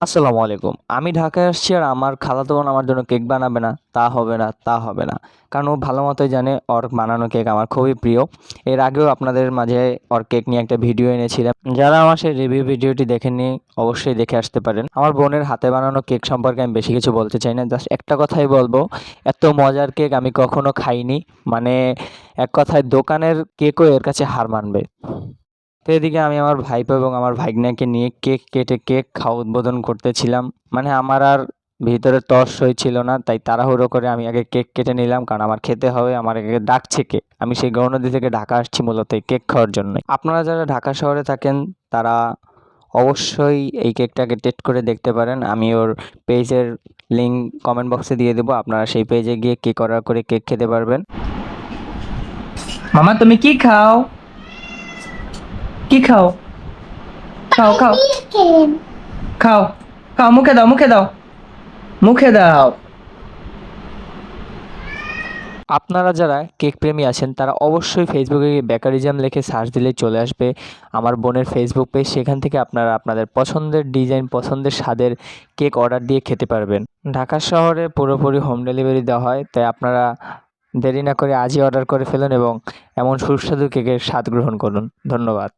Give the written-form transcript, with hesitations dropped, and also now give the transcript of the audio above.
আসসালামু আলাইকুম। আমি ঢাকায় আসছি আর আমার খালাতো বোন আমার জন্য কেক বানাবে না, তা হবে না, তা হবে না। কারণ ও ভালো মতোই জানে ওর বানানো কেক আমার খুবই প্রিয়। এর আগেও আপনাদের মাঝে ওর কেক নিয়ে একটা ভিডিও এনেছিলাম। যারা আমার সেই রিভিউ ভিডিওটি দেখেননি অবশ্যই দেখে আসতে পারেন। আমার বোনের হাতে বানানো কেক সম্পর্কে আমি বেশি কিছু বলতে চাই না। জাস্ট একটা কথাই বলবো, এত মজার কেক আমি কখনো খাইনি। মানে এক কথায় দোকানের কেকও এর কাছে হার মানবে। তো এদিকে আমি আমার ভাইপো এবং আমার ভাইগনাকে নিয়ে কেক কেটে কেক খাওয়া উদ্বোধন করতেছিলাম। মানে আমার আর ভিতরে তর সইছিল না, তাই তাড়াহুড়ো করে আমি আগে কেক কেটে নিলাম, কারণ আমার খেতে হবে, আমার আগে ডাকছে কে। আমি সেই গৌরনদী থেকে ঢাকা আসছি মূলত এই কেক খাওয়ার জন্যই। আপনারা যারা ঢাকা শহরে থাকেন তারা অবশ্যই এই কেকটাকে টেস্ট করে দেখতে পারেন। আমি ওর পেজের লিঙ্ক কমেন্ট বক্সে দিয়ে দেবো, আপনারা সেই পেজে গিয়ে কেক অর্ডার করে কেক খেতে পারবেন। মামা তুমি কি খাও? কি খাও? খাও খাও খাও খাও, মুখে দাও, মুখে দাও, মুখে দাও। আপনারা যারা কেক প্রেমী আছেন তারা অবশ্যই ফেসবুকে গিয়ে বেকারিজম লিখে সার্চ দিলেই চলে আসবে আমার বোনের ফেসবুক পেজ। সেখান থেকে আপনারা আপনাদের পছন্দের ডিজাইন, পছন্দের স্বাদের কেক অর্ডার দিয়ে খেতে পারবেন। ঢাকা শহরে পুরোপুরি হোম ডেলিভারি দেওয়া হয়, তাই আপনারা দেরি না করে আজই অর্ডার করে ফেলুন এবং এমন সুস্বাদু কেকের স্বাদ গ্রহণ করুন। ধন্যবাদ।